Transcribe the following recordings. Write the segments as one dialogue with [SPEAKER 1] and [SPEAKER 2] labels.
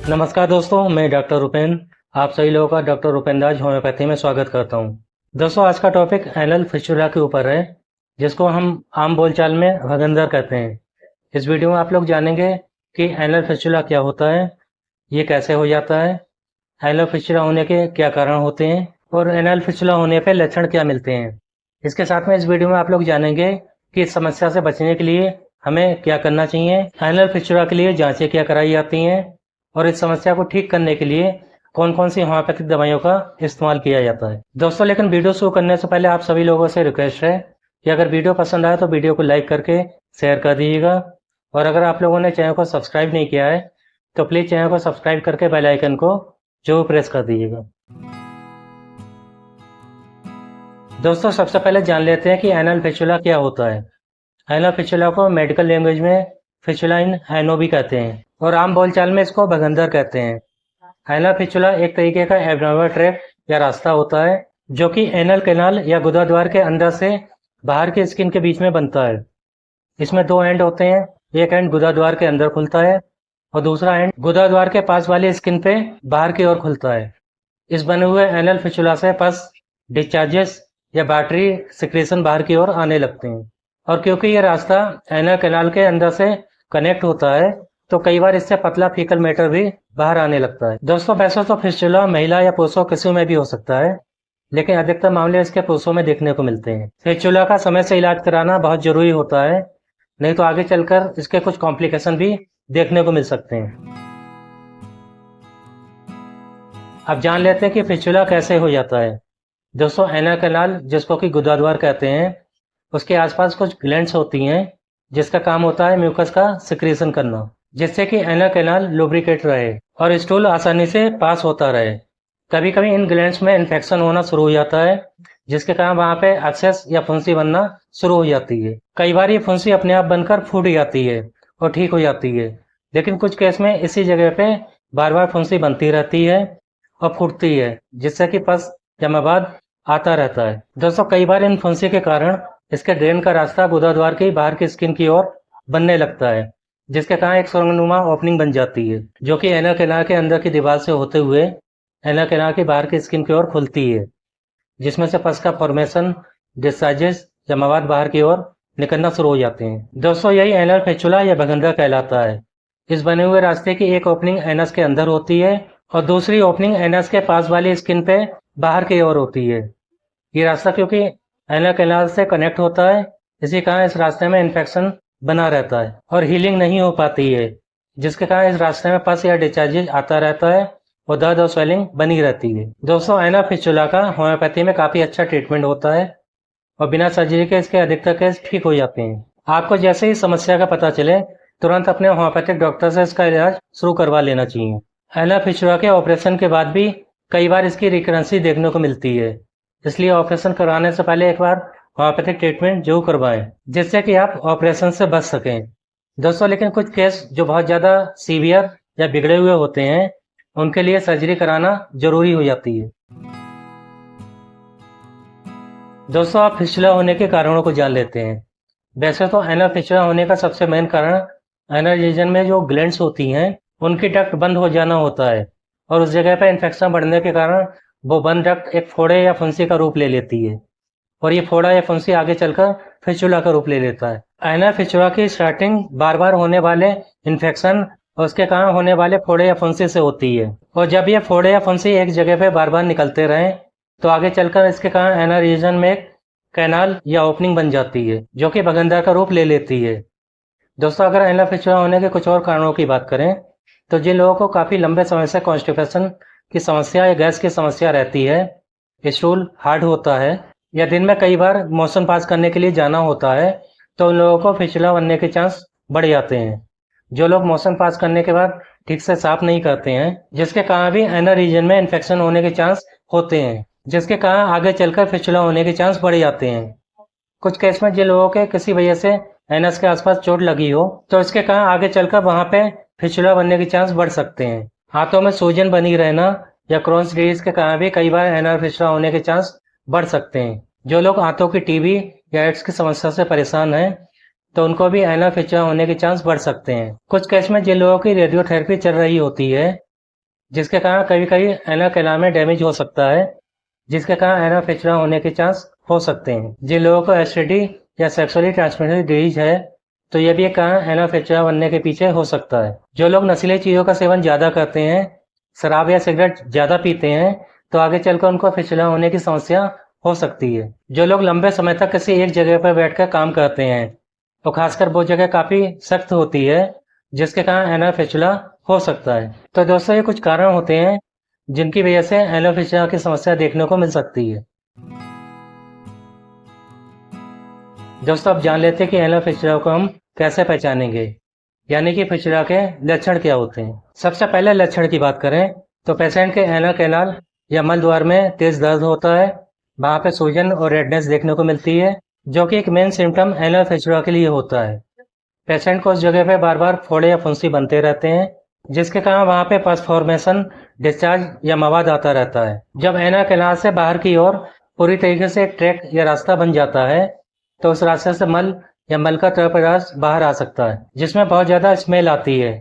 [SPEAKER 1] नमस्कार दोस्तों, मैं डॉक्टर रुपेन। आप सभी लोगों का डॉक्टर रुपेन राज होम्योपैथी में स्वागत करता हूं। दोस्तों, आज का टॉपिक एनल फिस्टुला के ऊपर है, जिसको हम आम बोलचाल में भगंदर कहते हैं। इस वीडियो में आप लोग जानेंगे कि एनल फिस्टुला क्या होता है, ये कैसे हो जाता है, एनल फिस्टुला होने के क्या कारण होते हैं और एनल फिस्टुला होने पर लक्षण क्या मिलते हैं। इसके साथ में इस वीडियो में आप लोग जानेंगे कि इस समस्या से बचने के लिए हमें क्या करना चाहिए, एनल फिस्टुला के लिए जांचें क्या कराई जाती हैं और इस समस्या को ठीक करने के लिए कौन कौन सी होम्योपैथिक दवाइयों का इस्तेमाल किया जाता है। दोस्तों, लेकिन वीडियो शुरू करने से पहले आप सभी लोगों से रिक्वेस्ट है कि अगर वीडियो पसंद आए तो वीडियो को लाइक करके शेयर कर दीजिएगा, और अगर आप लोगों ने चैनल को सब्सक्राइब नहीं किया है तो प्लीज़ चैनल को सब्सक्राइब करके बेल आइकन को जरूर प्रेस कर दीजिएगा। दोस्तों, सबसे पहले जान लेते हैं कि एनल फिस्टुला क्या होता है। एनल फिस्टुला को मेडिकल लैंग्वेज में फिस्टुला इन एनो भी कहते हैं और आम बोलचाल में इसको भगंदर कहते हैं। एनल फिस्टुला एक तरीके का एब्नॉर्मल ट्रैक या रास्ता होता है जो कि एनल कैनाल या गुदाद्वार के अंदर से बाहर की स्किन के बीच में बनता है। इसमें दो एंड होते हैं, एक एंड गुदाद्वार के अंदर खुलता है और दूसरा एंड गुदाद्वार के पास वाली स्किन पे बाहर की ओर खुलता है। इस बने हुए एनल फिस्टुला से पस, डिस्चार्जेस या बैटरी सिक्रेशन बाहर की ओर आने लगते हैं, और क्योंकि ये रास्ता एनल कैनाल के अंदर से कनेक्ट होता है तो कई बार इससे पतला फीकल मैटर भी बाहर आने लगता है। दोस्तों, वैसे तो फिस्टुला महिला या पुरुषों किसी में भी हो सकता है, लेकिन अधिकतर मामले इसके पुरुषों में देखने को मिलते हैं। फिस्टुला का समय से इलाज कराना बहुत जरूरी होता है, नहीं तो आगे चलकर इसके कुछ कॉम्प्लिकेशन भी देखने को मिल सकते हैं। अब जान लेते हैं कि फिस्टुला कैसे हो जाता है। दोस्तों, एनल कैनाल, जिसको कि गुदाद्वार कहते हैं, उसके आसपास कुछ ग्लैंड्स होती हैं जिसका काम होता है म्यूकस का सिक्रेशन करना, जिससे कि एनल कैनाल लुब्रिकेट रहे और स्टूल आसानी से पास होता रहे। कभी कभी इन ग्लैंड्स में इन्फेक्शन होना शुरू हो जाता है, जिसके कारण वहाँ पे एक्सेस या फुंसी बनना शुरू हो जाती है। कई बार ये फुंसी अपने आप बनकर फूट जाती है और ठीक हो जाती है, लेकिन कुछ केस में इसी जगह पे बार बार फुंसी बनती रहती है और फूटती है, जिससे कि पस या मवाद आता रहता है। दोस्तों, कई बार इन फुंसी के कारण इसके ड्रेन का रास्ता गुदाद्वार की बाहर की स्किन की ओर बनने लगता है, जिसके कारण एक सुरंगनुमा ओपनिंग बन जाती है जो कि एनल कैनाल के अंदर की दीवार से होते हुए एनल कैनाल की बाहर की स्किन की ओर खुलती है, जिसमें से पस का फॉर्मेशन, डिस्चार्जेस या मवाद बाहर की ओर निकलना शुरू हो जाते हैं। दोस्तों, यही एनल फिस्टुला या भगंदर कहलाता है। इस बने हुए रास्ते की एक ओपनिंग एनस के अंदर होती है और दूसरी ओपनिंग एनस के पास वाली स्किन पे बाहर की ओर होती है। ये रास्ता क्योंकि एनल कैनाल से कनेक्ट होता है, इसी कारण इस रास्ते में इन्फेक्शन बना रहता है और हीलिंग नहीं हो पाती है, जिसके कारण इस रास्ते में पस या डिस्चार्जेज आता रहता है और दर्द और स्वेलिंग बनी रहती है। दोस्तों, एनल फिस्टुला का होम्योपैथी में काफ़ी अच्छा ट्रीटमेंट होता है और बिना सर्जरी के इसके अधिकतर केस ठीक हो जाते हैं। आपको जैसे ही समस्या का पता चले तुरंत अपने होम्योपैथिक डॉक्टर से इसका इलाज शुरू करवा लेना चाहिए। एनल फिस्टुला के ऑपरेशन के बाद भी कई बार इसकी रिकरेंसी देखने को मिलती है, इसलिए ऑपरेशन करवाने से पहले एक बार होम्योपैथिक ट्रीटमेंट जरूर करवाएं, जिससे कि आप ऑपरेशन से बच सकें। दोस्तों, लेकिन कुछ केस जो बहुत ज़्यादा सीवियर या बिगड़े हुए होते हैं, उनके लिए सर्जरी कराना जरूरी हो जाती है। दोस्तों, आप फिस्टुला होने के कारणों को जान लेते हैं। वैसे तो एनल फिस्टुला होने का सबसे मेन कारण एनल रीजन में जो ग्लैंड्स होती हैं उनकी डक्ट बंद हो जाना होता है, और उस जगह पर इन्फेक्शन बढ़ने के कारण वो बंद डक्ट एक फोड़े या फुंसी का रूप ले लेती है, और ये फोड़ा या फुंसी आगे चलकर फिस्टुला का रूप ले लेता है। एनल फिस्टुला की स्टार्टिंग बार बार होने वाले इन्फेक्शन और उसके कारण होने वाले फोड़े या फुंसी से होती है, और जब ये फोड़े या फुंसी एक जगह पे बार बार निकलते रहें तो आगे चलकर इसके कारण एनल रीजन में एक कैनाल या ओपनिंग बन जाती है जो कि भगंदर का रूप ले लेती है। दोस्तों, अगर एनल फिस्टुला होने के कुछ और कारणों की बात करें तो जिन लोगों को काफ़ी लंबे समय से कॉन्स्टिपेशन की समस्या या गैस की समस्या रहती है, स्टूल हार्ड होता है या दिन में कई बार मोशन पास करने के लिए जाना होता है, तो उन लोगों को फिस्टुला बनने के चांस बढ़ जाते हैं। जो लोग मोशन पास करने के बाद ठीक से साफ नहीं करते हैं, जिसके कारण भी एनल रीजन में इन्फेक्शन होने के चांस होते हैं, जिसके कारण आगे चलकर फिस्टुला होने के चांस बढ़ जाते हैं। कुछ केस में जिन लोगों के किसी वजह से एनस के आसपास चोट लगी हो तो इसके कारण आगे चलकर वहां पे फिस्टुला बनने के चांस बढ़ सकते हैं। हाथों में सूजन बनी रहना या क्रोन्स डिजीज के कारण भी कई बार एनल फिस्टुला होने के चांस बढ़ सकते हैं। जो लोग आंतों की टीबी या एड्स की समस्या से परेशान हैं तो उनको भी एनल फिस्टुला होने के चांस बढ़ सकते हैं। कुछ केस में जिन लोगों की रेडियोथेरेपी चल रही होती है जिसके कारण कभी कभी एना कैनाल में डैमेज हो सकता है, जिसके कारण एना फिशुला होने के चांस हो सकते हैं। जिन लोगों को एसटीडी या सेक्सुअली ट्रांसमिटेड डिजीज है, तो यह भी एक कारण एना फिशुला बनने के पीछे हो सकता है। जो लोग नशीली चीज़ों का सेवन ज़्यादा करते हैं, शराब या सिगरेट ज़्यादा पीते हैं, तो आगे चलकर उनको फिशुला होने की समस्या हो सकती है। जो लोग लंबे समय तक किसी एक जगह पर बैठकर काम करते हैं, तो खासकर वो जगह काफ़ी सख्त होती है, जिसके कारण एना फिशुला हो सकता है। तो दोस्तों, ये कुछ कारण होते हैं जिनकी वजह से एना फिशुला की समस्या देखने को मिल सकती है। दोस्तों, अब जान लेते हैं कि एना फिशुला को हम कैसे पहचानेंगे, यानी कि फिशुला के लक्षण क्या होते हैं। सबसे पहले लक्षण की बात करें तो पेशेंट के एना कैनाल या मल द्वार में तेज दर्द होता है, वहाँ पे सूजन और रेडनेस देखने को मिलती है, जो कि एक मेन सिम्टम एना फिशुला के लिए होता है। पेशेंट को उस जगह पे बार बार फोड़े या फुंसी बनते रहते हैं, जिसके कारण वहाँ पे पस फॉर्मेशन, डिस्चार्ज या मवाद आता रहता है। जब एना कैनाल से बाहर की ओर पूरी तरीके से एक ट्रैक या रास्ता बन जाता है, तो उस रास्ते से मल या मल का तरल पदार्थ बाहर आ सकता है, जिसमें बहुत ज़्यादा स्मेल आती है।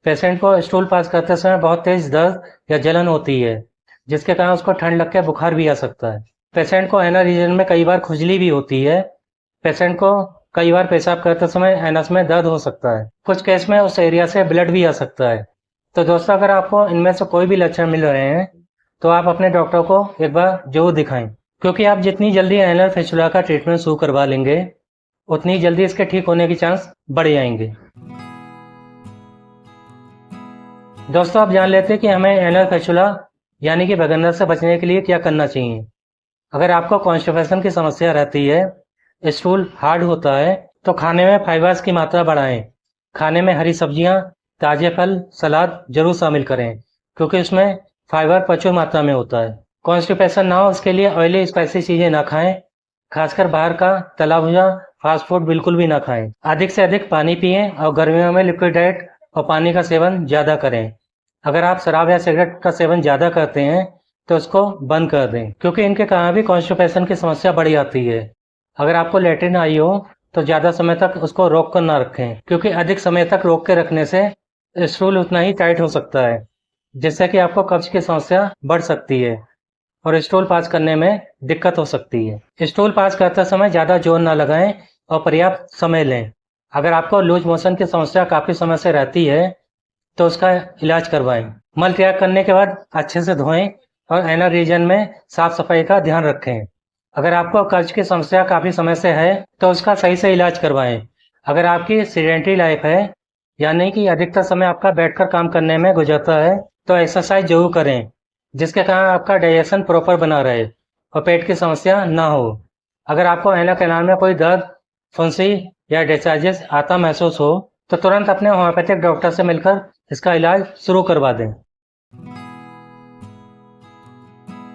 [SPEAKER 1] पेशेंट को स्टूल पास करते समय बहुत तेज दर्द या जलन होती है, जिसके कारण उसको ठंड लग के बुखार भी आ सकता है। पेशेंट को एना रीजन में कई बार खुजली भी होती है। पेशेंट को कई बार पेशाब करते समय एनस में दर्द हो सकता है। कुछ केस में उस एरिया से ब्लड भी आ सकता है। तो दोस्तों, अगर आपको इनमें से कोई भी लक्षण मिल रहे हैं, तो आप अपने डॉक्टर को एक बार जरूर दिखाएं, क्योंकि आप जितनी जल्दी एनल फिशुला का ट्रीटमेंट शुरू करवा लेंगे, उतनी जल्दी इसके ठीक होने के चांस बढ़ जाएंगे। दोस्तों, आप जान लेते हैं कि हमें एनल फिशुला यानी कि भगंदर से बचने के लिए क्या करना चाहिए। अगर आपको कॉन्स्टिपेशन की समस्या रहती है, स्टूल हार्ड होता है, तो खाने में फाइबर्स की मात्रा बढ़ाएं। खाने में हरी सब्जियां, ताजे फल, सलाद जरूर शामिल करें, क्योंकि उसमें फाइबर प्रचुर मात्रा में होता है। कॉन्स्टिपेशन ना हो उसके लिए ऑयली स्पाइसी चीज़ें ना खाएं, खासकर बाहर का तला भुना फास्ट फूड बिल्कुल भी ना खाएं। अधिक से अधिक पानी पिएं और गर्मियों में लिक्विड डाइट और पानी का सेवन ज़्यादा करें। अगर आप शराब या सिगरेट का सेवन ज़्यादा करते हैं, तो उसको बंद कर दें, क्योंकि इनके कारण भी कॉन्स्टिपेशन की समस्या बढ़ जाती है। अगर आपको लेटरिन आई हो, तो ज़्यादा समय तक उसको रोक कर ना रखें, क्योंकि अधिक समय तक रोक के रखने से स्टूल उतना ही टाइट हो सकता है, जिससे कि आपको कब्ज की समस्या बढ़ सकती है और स्टूल पास करने में दिक्कत हो सकती है। स्टूल पास करते समय ज़्यादा जोर ना लगाएं और पर्याप्त समय लें। अगर आपको लूज मोशन की समस्या काफ़ी समय से रहती है, तो उसका इलाज करवाएं। मल त्याग करने के बाद अच्छे से धोएं और एनल रीजन में साफ सफाई का ध्यान रखें। अगर आपको कब्ज की समस्या काफ़ी समय से है, तो उसका सही से इलाज करवाएं। अगर आपकी सीडेंटरी लाइफ है, यानी कि अधिकतर समय आपका बैठकर काम करने में गुजरता है, तो एक्सरसाइज जरूर करें, जिसके कारण आपका डाइजेशन प्रॉपर बना रहे और पेट की समस्या ना हो। अगर आपको एनल कैनाल में कोई दर्द, फुंसी या डिस्चार्जेस आता महसूस हो, तो तुरंत अपने होम्योपैथिक डॉक्टर से मिलकर इसका इलाज शुरू करवा दें।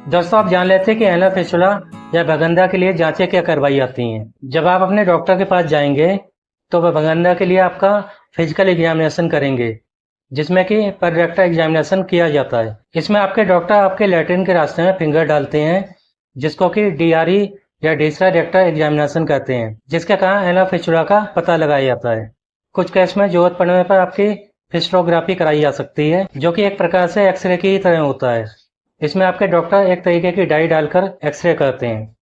[SPEAKER 1] दोस्तों, आप जान लेते हैं कि एनल फिशुला या भगंदा के लिए जांचें क्या करवाई जाती हैं। जब आप अपने डॉक्टर के पास जाएंगे, तो वह भगंदा के लिए आपका फिजिकल एग्जामिनेशन करेंगे, जिसमें कि पर रेक्टल एग्जामिनेशन किया जाता है। इसमें आपके डॉक्टर आपके लैट्रिन के रास्ते में फिंगर डालते हैं, जिसको कि DRE या डिजिटल रेक्टल एग्जामिनेशन कहते हैं, जिसके कारण एनल फिशुला का पता लगाया जाता है। कुछ केस में जरूरत पड़ने पर आपकी फिस्टोग्राफी कराई जा सकती है, जो कि एक प्रकार से एक्सरे की तरह होता है। इसमें आपके डॉक्टर एक तरीके की डाई डालकर एक्सरे करते हैं।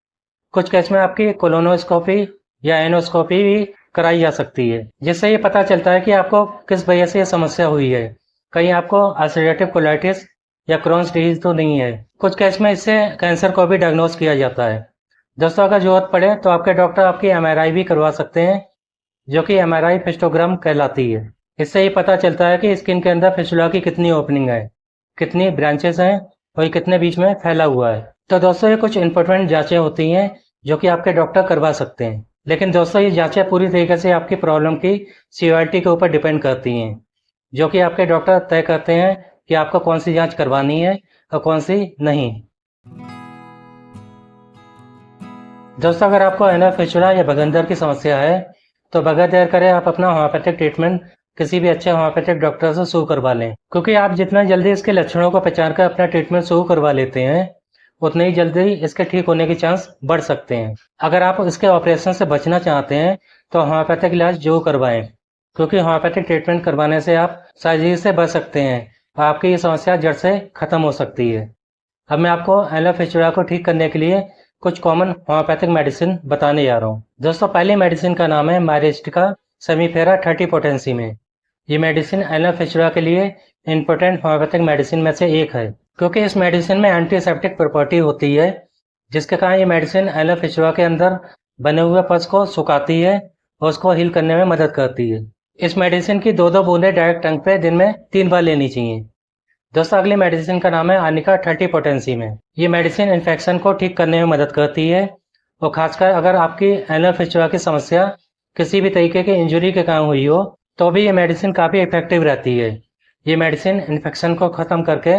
[SPEAKER 1] कुछ केस में आपकी कोलोनोस्कोपी या एनोस्कोपी भी कराई जा सकती है, जिससे ये पता चलता है कि आपको किस वजह से ये समस्या हुई है। कहीं आपको अल्सरेटिव कोलाइटिस या क्रॉन्स डिजीज तो नहीं है। कुछ केस में इससे कैंसर को भी डायग्नोज किया जाता है। दोस्तों, अगर जरूरत पड़े तो आपके डॉक्टर आपकी MRI भी करवा सकते हैं, जो कि MRI फिस्टोग्राम कहलाती है। इससे ये पता चलता है कि स्किन के अंदर फिशुला की कितनी ओपनिंग है, कितनी ब्रांचेस हैं और ये कितने बीच में फैला हुआ है। तो दोस्तों, ये कुछ इंपॉर्टेंट जांचें होती हैं जो कि आपके डॉक्टर करवा सकते हैं। लेकिन दोस्तों, ये जांचें पूरी तरीके से आपकी प्रॉब्लम की सीवियरिटी के ऊपर डिपेंड करती हैं, जो कि आपके डॉक्टर तय करते हैं कि आपको कौन सी जांच करवानी है और कौन सी नहीं। दोस्तों, अगर आपको एनल फिशुला या भगंदर की समस्या है, तो बगैर देर करे आप अपना होम्योपैथिक ट्रीटमेंट किसी भी अच्छे होम्योपैथिक डॉक्टर से शुरू करवा लें, क्योंकि आप जितना जल्दी इसके लक्षणों को पहचान कर अपना ट्रीटमेंट शुरू करवा लेते हैं, उतनी ही जल्दी इसके ठीक होने के चांस बढ़ सकते हैं। अगर आप इसके ऑपरेशन से बचना चाहते हैं, तो होम्योपैथिक इलाज जरूर करवाएं, क्योंकि होम्योपैथिक ट्रीटमेंट करवाने से आप सर्जरी से बच सकते हैं और आपकी ये समस्या जड़ से खत्म हो सकती है। अब मैं आपको एनुलर फिस्टुला को ठीक करने के लिए कुछ कॉमन होम्योपैथिक मेडिसिन बताने जा रहा हूँ। दोस्तों, पहली मेडिसिन का नाम है मायरिस्टिका सेमीफेरा 30 पोटेंसी में। ये मेडिसिन एनुलर फिस्टुला के लिए इम्पोर्टेंट होम्योपैथिक मेडिसिन में से एक है, क्योंकि इस मेडिसिन में एंटीसेप्टिक प्रॉपर्टी होती है, जिसके कारण ये मेडिसिन एनुलर फिस्टुला के अंदर बने हुए पस को सुखाती है और उसको हील करने में मदद करती है। इस मेडिसिन की 2-2 बूंदें डायरेक्ट टंग पे दिन में 3 बार लेनी चाहिए। दोस्तों, अगली मेडिसिन का नाम है आर्निका 30 पोटेंसी में। ये मेडिसिन इन्फेक्शन को ठीक करने में मदद करती है, और खासकर अगर आपकी एनुलर फिस्टुला की समस्या किसी भी तरीके की इंजरी के कारण हुई हो, तो भी ये मेडिसिन काफ़ी इफेक्टिव रहती है। ये मेडिसिन इन्फेक्शन को ख़त्म करके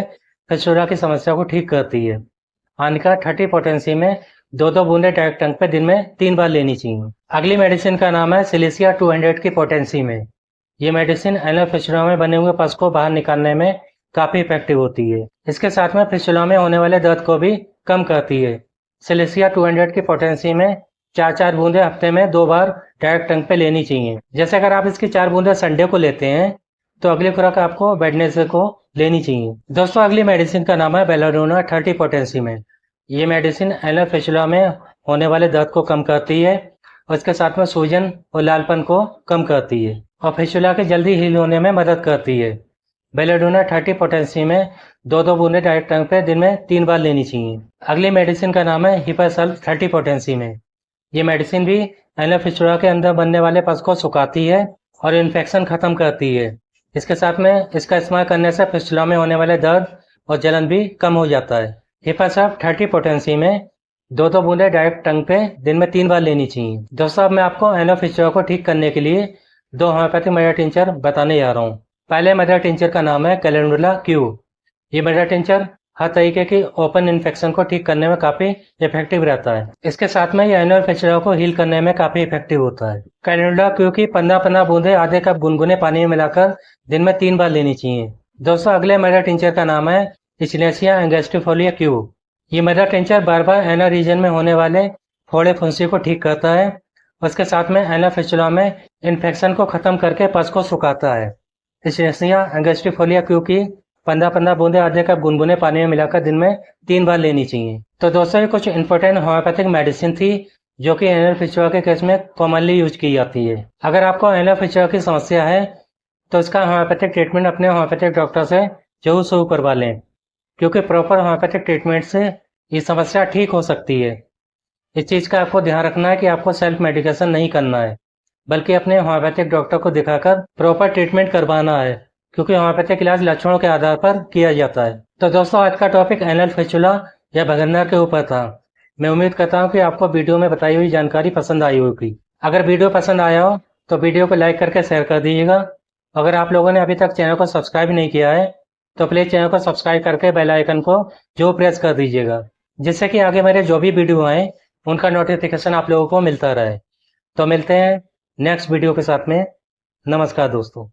[SPEAKER 1] फिस्टुला की समस्या को ठीक करती है। आर्निका 30 पोटेंसी में 2-2 बूंदें डायरेक्ट टंग पे दिन में 3 बार लेनी चाहिए। अगली मेडिसिन का नाम है सिलिसिया 200 की पोटेंसी में। ये मेडिसिन एनुलर फिस्टुला में बने हुए पस को बाहर निकालने में काफ़ी इफेक्टिव होती है। इसके साथ में फिस्टुला में होने वाले दर्द को भी कम करती है। सिलिसिया 200 की पोटेंसी में 4-4 बूंदें हफ्ते में 2 बार डायरेक्ट टंग पे लेनी चाहिए। जैसे अगर आप इसकी 4 बूंदें संडे को लेते हैं, तो अगली खुराक आपको वेडनेसडे को लेनी चाहिए। दोस्तों, अगली मेडिसिन का नाम है बेलाडोना 30 पोटेंसी में। ये मेडिसिन एनुलर फिस्टुला में होने वाले दर्द को कम करती है, और इसके साथ में सूजन और लालपन को कम करती है, और फिस्टुला के जल्दी हील होने में मदद करती है। बेलाडोना 30 पोटेंसी में 2-2 बूंदें डायरेक्ट टंग पे दिन में 3 बार लेनी चाहिए। अगली मेडिसिन का नाम है हिपासल्फ 30 पोटेंसी में। ये मेडिसिन भी एनुलर फिस्टुला के अंदर बनने वाले पस को सुखाती है और इन्फेक्शन खत्म करती है। इसके साथ में इसका इस्तेमाल करने से फिस्टुला में होने वाले दर्द और जलन भी कम हो जाता है। हिपासल्फ 30 पोटेंसी में 2-2 बूंदें डायरेक्ट टंग पे दिन में 3 बार लेनी चाहिए। दोस्तों, अब मैं आपको एनुलर फिस्टुला को ठीक करने के लिए 2 होम्योपैथिक मेडिसिन टिंचर बताने जा रहा हूँ। पहले मेडिसिन टिंचर का नाम है कैलेंडुला क्यू। ये मेडिसिन टिंचर हर तरीके की ओपन इन्फेक्शन को ठीक करने में काफ़ी इफेक्टिव रहता है। इसके साथ में ये एनुलर फिस्टुला को हील करने में काफ़ी इफेक्टिव होता है। कैलेंडुला क्यू की 15-15 बूंदें आधे कप गुनगुने पानी में मिलाकर दिन में 3 बार लेनी चाहिए। दोस्तों, अगले मेडिसिन टिंचर का नाम है इचनेसिया एंगस्टिफोलिया क्यू। ये मेडिसिन टिंचर बार बार एनुलर रीजन में होने वाले फोड़े फुंसी को ठीक करता है, और इसके साथ में एनुलर फिस्टुला में इन्फेक्शन को ख़त्म करके पस को सुखाता है। इचनेसिया एंगस्टिफोलिया क्यू की 15-15 बूंदें आधे कप गुनगुने पानी में मिलाकर दिन में 3 बार लेनी चाहिए। तो दोस्तों, ये कुछ इंपॉर्टेंट होम्योपैथिक मेडिसिन थी जो कि एनुलर फिस्टुला के केस में कॉमनली यूज की जाती है। अगर आपको एनुलर फिस्टुला की समस्या है, तो इसका होम्योपैथिक ट्रीटमेंट अपने होम्योपैथिक डॉक्टर से जरूर शुरू करवा लें, क्योंकि प्रॉपर होम्योपैथिक ट्रीटमेंट से ये समस्या ठीक हो सकती है। इस चीज़ का आपको ध्यान रखना है कि आपको सेल्फ मेडिकेशन नहीं करना है, बल्कि अपने होम्योपैथिक डॉक्टर को दिखाकर प्रॉपर ट्रीटमेंट करवाना है, क्योंकि होम्योपैथिक इलाज लक्षणों के आधार पर किया जाता है। तो दोस्तों, आज का टॉपिक एनुलर फिस्टुला या वैगनर के ऊपर था। मैं उम्मीद करता हूँ कि आपको वीडियो में बताई हुई जानकारी पसंद आई होगी। अगर वीडियो पसंद आया हो तो वीडियो को लाइक करके शेयर कर दीजिएगा। अगर आप लोगों ने अभी तक चैनल को सब्सक्राइब नहीं किया है, तो प्लीज़ चैनल को सब्सक्राइब करके बेल आइकन को जो प्रेस कर दीजिएगा, जिससे कि आगे मेरे जो भी वीडियो आए उनका नोटिफिकेशन आप लोगों को मिलता रहे। तो मिलते हैं नेक्स्ट वीडियो के साथ में। नमस्कार दोस्तों।